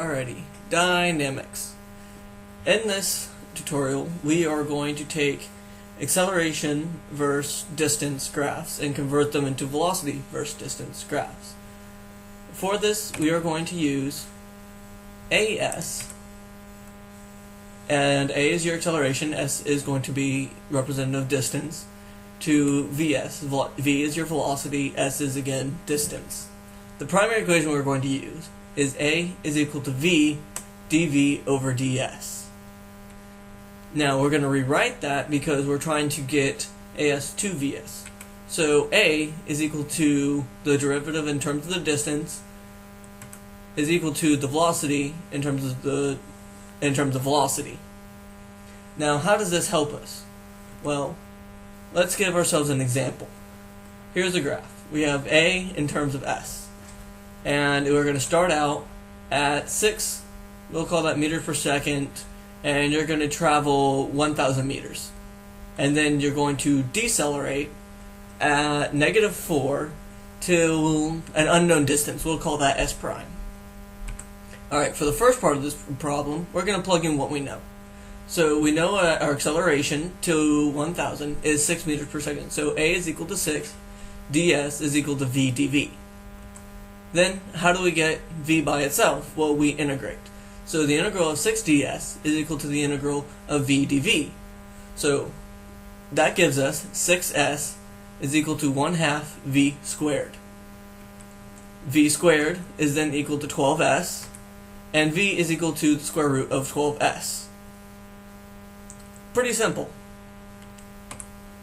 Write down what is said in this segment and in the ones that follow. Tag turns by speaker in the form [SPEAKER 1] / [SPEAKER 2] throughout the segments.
[SPEAKER 1] Alrighty, dynamics. In this tutorial, we are going to take acceleration versus distance graphs and convert them into velocity versus distance graphs. For this, we are going to use AS, and A is your acceleration, S is going to be representative of distance, to VS. V is your velocity, S is again distance. The primary equation we're going to use is A is equal to V dV over ds. Now we're going to rewrite that because we're trying to get AS to VS. So A is equal to the derivative in terms of the distance is equal to the velocity in terms of velocity. Now how does this help us? Well, let's give ourselves an example. Here's a graph. We have A in terms of S, and we're going to start out at 6, we'll call that meters per second, and you're going to travel 1,000 meters. And then you're going to decelerate at -4 to an unknown distance. We'll call that S prime. Alright, for the first part of this problem, we're going to plug in what we know. So we know our acceleration to 1,000 is 6 meters per second. So A is equal to 6, ds is equal to V dV. Then, how do we get V by itself? Well, we integrate. So the integral of 6 ds is equal to the integral of V dV. So that gives us 6s is equal to 1/2 V squared. V squared is then equal to 12s, and V is equal to the square root of 12s. Pretty simple.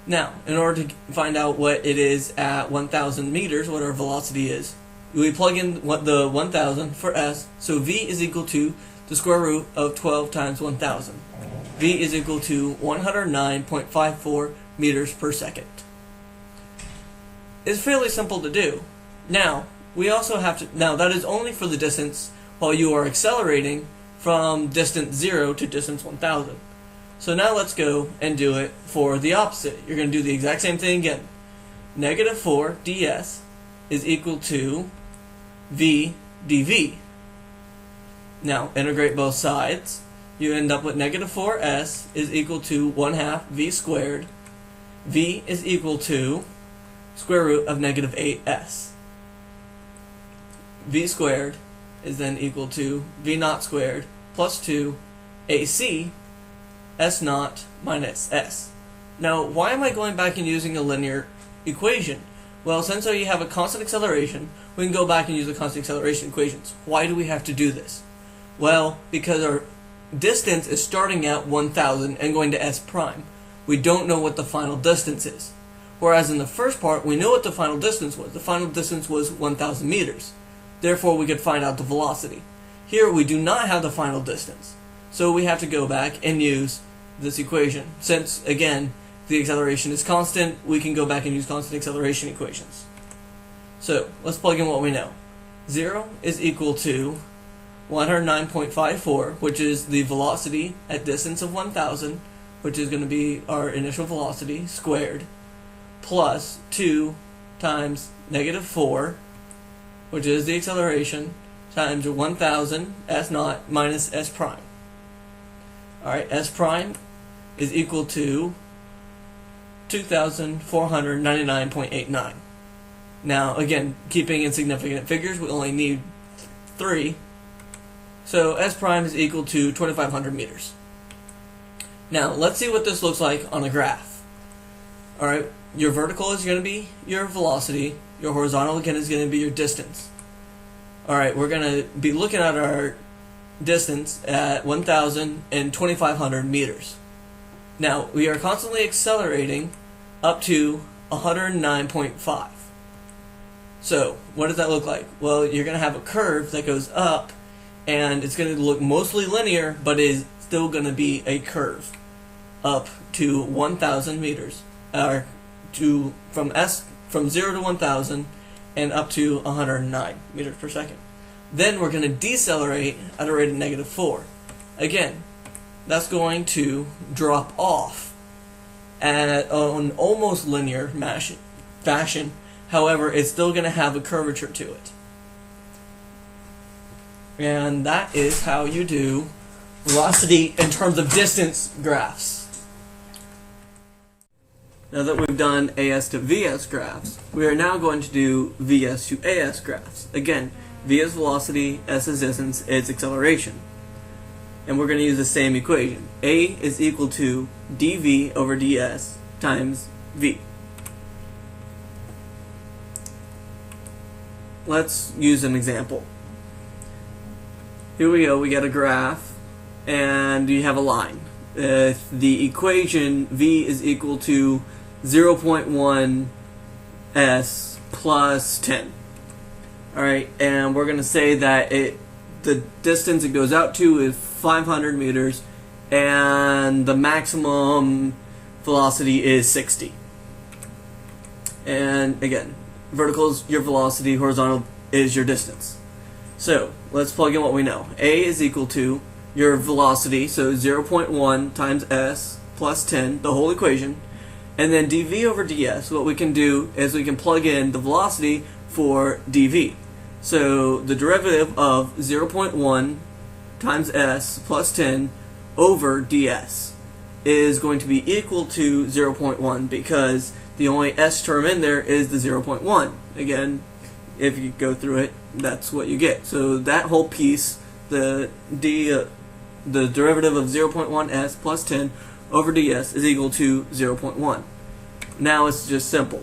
[SPEAKER 1] Now, in order to find out what it is at 1,000 meters, what our velocity is, we plug in the 1,000 for S, so V is equal to the square root of 12 times 1,000. V is equal to 109.54 meters per second. It's fairly simple to do. Now, we also have to, now that is only for the distance while you are accelerating from distance 0 to distance 1,000. So now let's go and do it for the opposite. You're going to do the exact same thing again. -4 ds is equal to V dV. Now integrate both sides. You end up with -4s is equal to 1/2 V squared. V is equal to square root of -8s. V squared is then equal to V naught squared plus 2 AC S naught minus S. Now, why am I going back and using a linear equation? Well, since you have a constant acceleration, we can go back and use the constant acceleration equations. Why do we have to do this? Well, because our distance is starting at 1,000 and going to S prime. We don't know what the final distance is. Whereas in the first part, we know what the final distance was. The final distance was 1,000 meters. Therefore, we could find out the velocity. Here, we do not have the final distance. So we have to go back and use this equation. Since, again, the acceleration is constant, we can go back and use constant acceleration equations. So, let's plug in what we know. 0 is equal to 109.54, which is the velocity at distance of 1,000, which is going to be our initial velocity, squared, plus 2 times -4, which is the acceleration, times 1,000 S naught minus S prime. Alright, S prime is equal to 2,499.89. Now, again, keeping insignificant figures, we only need 3. So S prime is equal to 2,500 meters. Now, let's see what this looks like on a graph. Alright, your vertical is going to be your velocity. Your horizontal, again, is going to be your distance. Alright, we're going to be looking at our distance at 1,000 and 2,500 meters. Now, we are constantly accelerating up to 109.5. So, what does that look like? Well, you're going to have a curve that goes up, and it's going to look mostly linear, but is still going to be a curve up to 1,000 meters, or from 0 to 1,000 and up to 109 meters per second. Then we're going to decelerate at a rate of -4. Again, that's going to drop off at an almost linear fashion. However, it's still going to have a curvature to it. And that is how you do velocity in terms of distance graphs. Now that we've done AS to VS graphs, we are now going to do VS to AS graphs. Again, V is velocity, S is distance, A is acceleration. And we're going to use the same equation. A is equal to dV over ds times V. Let's use an example. Here we go, we get a graph, and you have a line. The equation V is equal to 0.1 s plus 10. Alright, and we're going to say that the distance it goes out to is 500 meters, and the maximum velocity is 60. And again, vertical is your velocity, horizontal is your distance. So let's plug in what we know. A is equal to your velocity, so 0.1 times s plus 10, the whole equation, and then dV over ds. What we can do is we can plug in the velocity for dV. So the derivative of 0.1 times s plus 10 over ds is going to be equal to 0.1 because the only s term in there is the 0.1. Again, if you go through it, that's what you get. So that whole piece, the derivative of 0.1 s plus 10 over ds is equal to 0.1. Now it's just simple.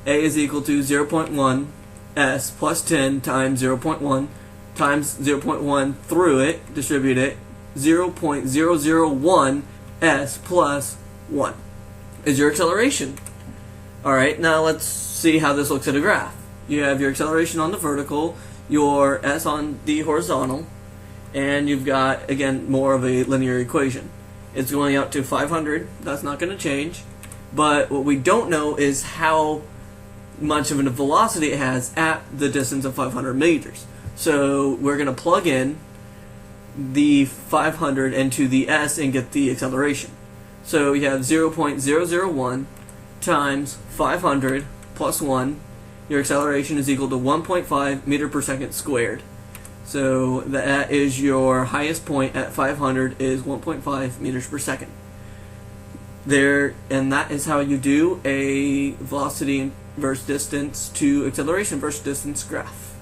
[SPEAKER 1] A is equal to 0.1 s plus 10 times 0.1 times 0.1 through it, distribute it, 0.001 s plus 1 is your acceleration. Alright, now let's see how this looks at a graph. You have your acceleration on the vertical, your s on the horizontal, and you've got, again, more of a linear equation. It's going out to 500, that's not going to change, but what we don't know is how much of a velocity it has at the distance of 500 meters. So we're going to plug in the 500 into the s and get the acceleration. So you have 0.001 times 500 plus 1. Your acceleration is equal to 1.5 meter per second squared. So that is your highest point at 500 is 1.5 meters per second. There, and that is how you do a velocity versus distance to acceleration versus distance graph.